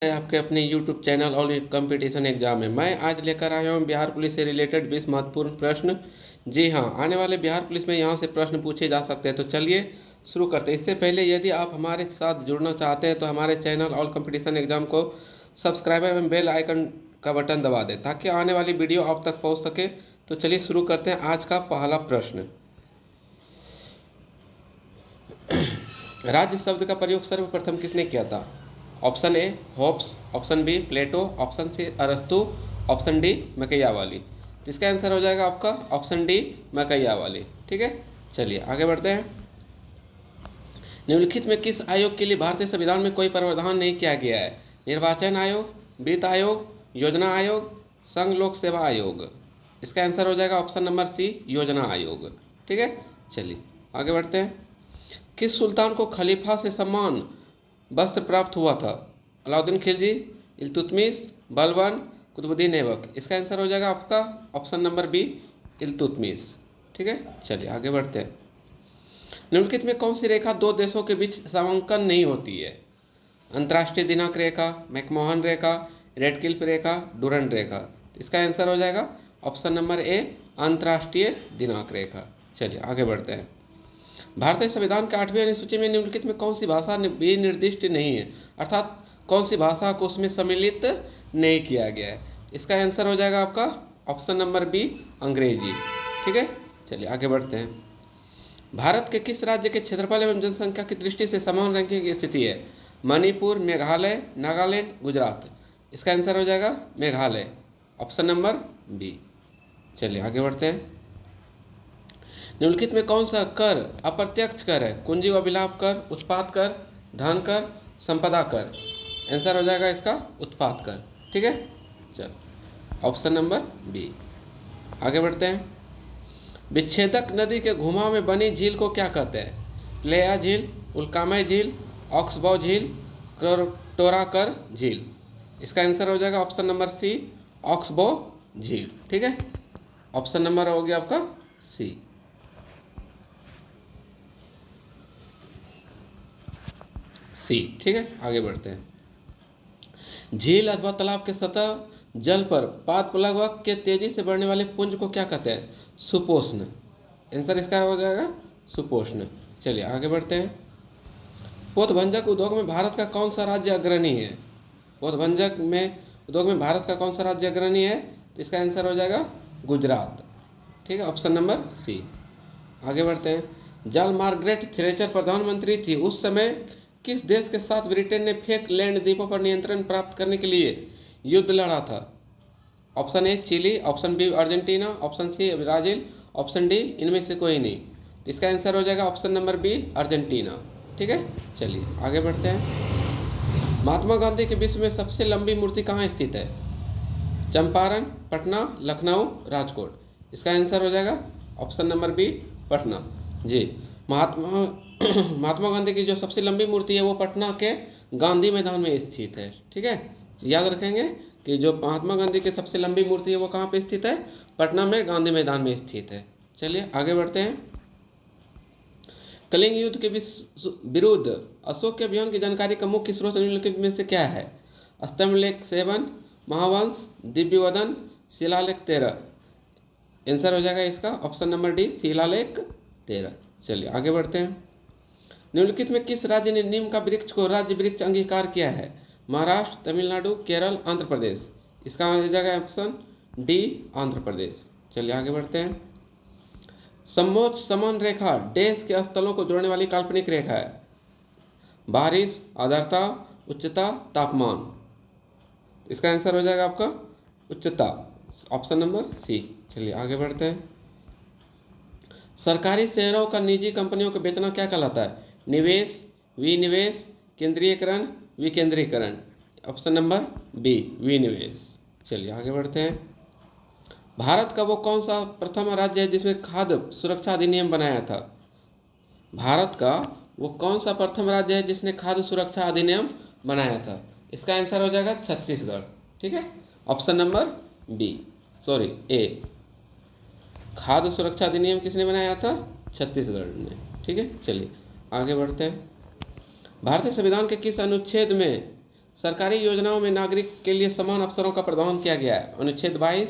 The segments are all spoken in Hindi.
मैं आपके अपने YouTube चैनल और कंपटीशन एग्जाम में मैं आज लेकर आया हूँ बिहार पुलिस से रिलेटेड 20 महत्वपूर्ण प्रश्न। जी हाँ, आने वाले बिहार पुलिस में यहाँ से प्रश्न पूछे जा सकते हैं। तो चलिए शुरू करते हैं। इससे पहले यदि आप हमारे साथ जुड़ना चाहते हैं तो हमारे चैनल और कंपटीशन एग्जाम को सब्सक्राइब एवं बेल आइकन का बटन दबा दें ताकि आने वाली वीडियो आप तक पहुँच सके। तो चलिए शुरू करते हैं। आज का पहला प्रश्न, राज्य शब्द का प्रयोग सर्वप्रथम किसने किया था? Option A Hobbes, option B Plato, option C अरस्तु, ऑप्शन डी मैकियावेली। तो इसका आंसर हो जाएगा आपका ऑप्शन डी मैकियावेली। ठीक है, चलिए आगे बढ़ते हैं। निम्नलिखित में किस आयोग के लिए भारतीय संविधान में कोई प्रावधान नहीं किया गया है? निर्वाचन आयोग, वित्त आयोग, योजना आयोग, संघ लोक सेवा आयोग। इसका आंसर हो जाएगा ऑप्शन नंबर सी योजना आयोग। ठीक है, चलिए आगे बढ़ते हैं। किस सुल्तान को खलीफा से सम्मान वस्त्र प्राप्त हुआ था? अलाउद्दीन खिलजी, इल्तुतमिश, बलबन, कुतुबुद्दीन ऐबक। इसका आंसर हो जाएगा आपका ऑप्शन नंबर बी इल्तुतमिश। ठीक है, चलिए आगे बढ़ते हैं। निम्नलिखित में कौन सी रेखा दो देशों के बीच समांकन नहीं होती है? अंतर्राष्ट्रीय दिनांक रेखा, मैकमोहन रेखा, रेडक्लिफ रेखा, डूरंड रेखा। इसका आंसर हो जाएगा ऑप्शन नंबर ए अंतर्राष्ट्रीय दिनांक रेखा। चलिए आगे बढ़ते हैं। भारतीय संविधान के 8वीं अनुसूची में निम्नलिखित में कौन सी भाषा भी निर्दिष्ट नहीं है, अर्थात कौन सी भाषा को उसमें सम्मिलित नहीं किया गया है? इसका आंसर हो जाएगा आपका ऑप्शन नंबर बी अंग्रेजी। ठीक है, चलिए आगे बढ़ते हैं। भारत के किस राज्य के क्षेत्रफल एवं जनसंख्या की दृष्टि से समान रैंकिंग की स्थिति है? मणिपुर, मेघालय, नागालैंड, गुजरात। इसका आंसर हो जाएगा मेघालय, ऑप्शन नंबर बी। चलिए आगे बढ़ते हैं। निम्नलिखित में कौन सा कर अप्रत्यक्ष कर है? कुंजी व विलाप कर, उत्पाद कर, धन कर, संपदा कर। आंसर हो जाएगा इसका उत्पाद कर। ठीक है, चल ऑप्शन नंबर बी। आगे बढ़ते हैं। विच्छेदक नदी के घुमाव में बनी झील को क्या कहते हैं? प्लेया झील, उल्कामय झील, ऑक्सबॉ झील, क्रोटोराकर झील। इसका आंसर हो जाएगा ऑप्शन नंबर सी ऑक्सबॉ झील। ठीक है, ऑप्शन नंबर हो गया आपका सी। ठीक है, आगे बढ़ते हैं। झील अथवा तालाब के सतह जल पर पाद प्लवक के तेजी से बढ़ने वाले पुंज को क्या कहते हैं? सुपोष्ण। आंसर इसका हो जाएगा सुपोष्ण। चलिए आगे बढ़ते हैं। पौधभंजक उद्योग में भारत का कौन सा राज्य अग्रणी है? पौधभंजक में उद्योग में भारत का कौन सा राज्य अग्रणी है? तो इसका आंसर हो जाएगा गुजरात। ठीक है, ऑप्शन नंबर सी। आगे बढ़ते हैं। जल मार्गरेट थ्रेचर प्रधानमंत्री थी उस समय किस देश के साथ ब्रिटेन ने फेक लैंड द्वीपों पर नियंत्रण प्राप्त करने के लिए युद्ध लड़ा था? Option A Chile, option B Argentina, option C Brazil, option D इनमें से कोई नहीं। तो इसका आंसर हो जाएगा ऑप्शन नंबर बी अर्जेंटीना। ठीक है, चलिए आगे बढ़ते हैं। महात्मा गांधी के विश्व में सबसे लंबी मूर्ति कहाँ स्थित है? चंपारण, पटना, लखनऊ, राजकोट। इसका आंसर हो जाएगा ऑप्शन नंबर बी पटना। जी, महात्मा गांधी की जो सबसे लंबी मूर्ति है वो पटना के गांधी मैदान में स्थित है। ठीक है, याद रखेंगे कि जो महात्मा गांधी की सबसे लंबी मूर्ति है वो कहाँ पे स्थित है? पटना में गांधी मैदान में स्थित है। चलिए आगे बढ़ते हैं। कलिंग युद्ध के विरुद्ध अशोक के अभियान की जानकारी का मुख्य स्रोत निम्नलिखित में से क्या है? स्तंभलेख 7, महावंश, दिव्यवदन, शिलालेख 13। आंसर हो जाएगा इसका ऑप्शन नंबर डी शिलालेख 13। चलिए आगे बढ़ते हैं। निम्नलिखित में किस राज्य ने नीम का वृक्ष को राज्य वृक्ष अंगीकार किया है? महाराष्ट्र, तमिलनाडु, केरल, आंध्र प्रदेश। इसका हो जाएगा ऑप्शन डी आंध्र प्रदेश। चलिए आगे बढ़ते हैं। समोच्च समान रेखा देश के स्थलों को जोड़ने वाली काल्पनिक रेखा है? बारिश, आर्द्रता, उच्चता, तापमान। इसका आंसर हो जाएगा आपका उच्चता, ऑप्शन नंबर सी। चलिए आगे बढ़ते हैं। सरकारी शेयरों का निजी कंपनियों को बेचना क्या कहलाता है? निवेश, विनिवेश, केंद्रीयकरण, विकेंद्रीकरण। ऑप्शन नंबर बी विनिवेश। चलिए आगे बढ़ते हैं। भारत का वो कौन सा प्रथम राज्य है जिसमें खाद्य सुरक्षा अधिनियम बनाया था? भारत का वो कौन सा प्रथम राज्य है जिसने खाद्य सुरक्षा अधिनियम बनाया था? इसका आंसर हो जाएगा छत्तीसगढ़। ठीक है, ऑप्शन नंबर बी सॉरी ए। खाद्य सुरक्षा अधिनियम किसने बनाया था? छत्तीसगढ़ ने। ठीक है, चलिए आगे बढ़ते हैं। भारतीय संविधान के किस अनुच्छेद में सरकारी योजनाओं में नागरिक के लिए समान अवसरों का प्रावधान किया गया है। अनुच्छेद 22,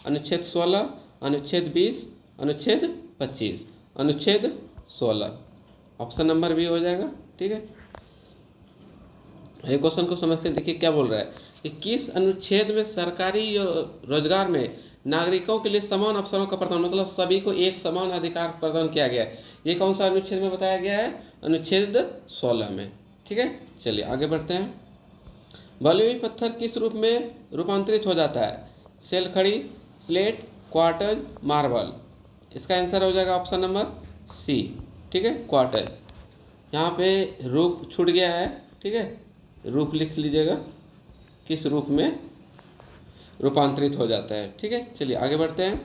अनुच्छेद 16, अनुच्छेद 20, अनुच्छेद 25, अनुच्छेद 16। ऑप्शन नंबर बी हो जाएगा। ठीक है, ये क्वेश्चन को समझते हैं। देखिए क्या बोल रहा है कि किस अनुच्छेद में सरकारी रोजगार में नागरिकों के लिए समान अवसरों का प्रदान, मतलब सभी को एक समान अधिकार प्रदान किया गया है। ये कौन सा अनुच्छेद में बताया गया है? अनुच्छेद 16 में। ठीक है, चलिए आगे बढ़ते हैं। बलुई पत्थर किस रूप में रूपांतरित हो जाता है? शैलखड़ी, स्लेट, क्वार्टज, मार्बल। इसका आंसर हो जाएगा ऑप्शन नंबर सी। ठीक है, क्वार्टज। यहाँ पे रूप छूट गया है। ठीक है, रूप लिख लीजिएगा, किस रूप में रूपांतरित हो जाता है। ठीक है, चलिए आगे बढ़ते हैं।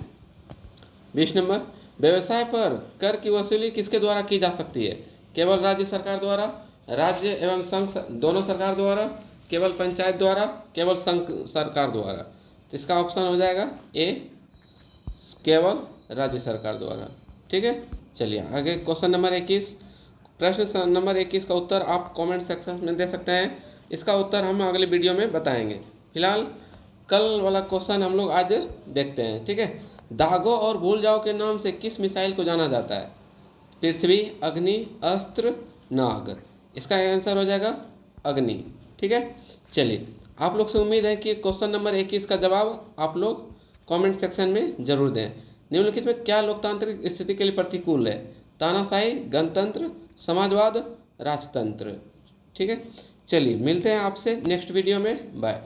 20 नंबर, व्यवसाय पर कर की वसूली किसके द्वारा की जा सकती है? केवल राज्य सरकार द्वारा, राज्य एवं संघ दोनों सरकार द्वारा, केवल पंचायत द्वारा, केवल संघ सरकार द्वारा। तो इसका ऑप्शन हो जाएगा ए, केवल राज्य सरकार द्वारा। ठीक है, चलिए आगे क्वेश्चन नंबर 21। प्रश्न नंबर 21 का उत्तर आप कमेंट सेक्शन में दे सकते हैं। इसका उत्तर हम अगले वीडियो में बताएंगे। फिलहाल कल वाला क्वेश्चन हम लोग आज देखते हैं। ठीक है, दागो और भूल जाओ के नाम से किस मिसाइल को जाना जाता है? पृथ्वी, अग्नि, अस्त्र, नाग। इसका आंसर हो जाएगा अग्नि। ठीक है, चलिए आप लोग से उम्मीद है कि क्वेश्चन नंबर 21 का जवाब आप लोग कमेंट सेक्शन में जरूर दें। निम्नलिखित में क्या लोकतांत्रिक स्थिति के लिए प्रतिकूल है? तानाशाही, गणतंत्र, समाजवाद, राजतंत्र। ठीक है, चलिए मिलते हैं आपसे नेक्स्ट वीडियो में। बाय।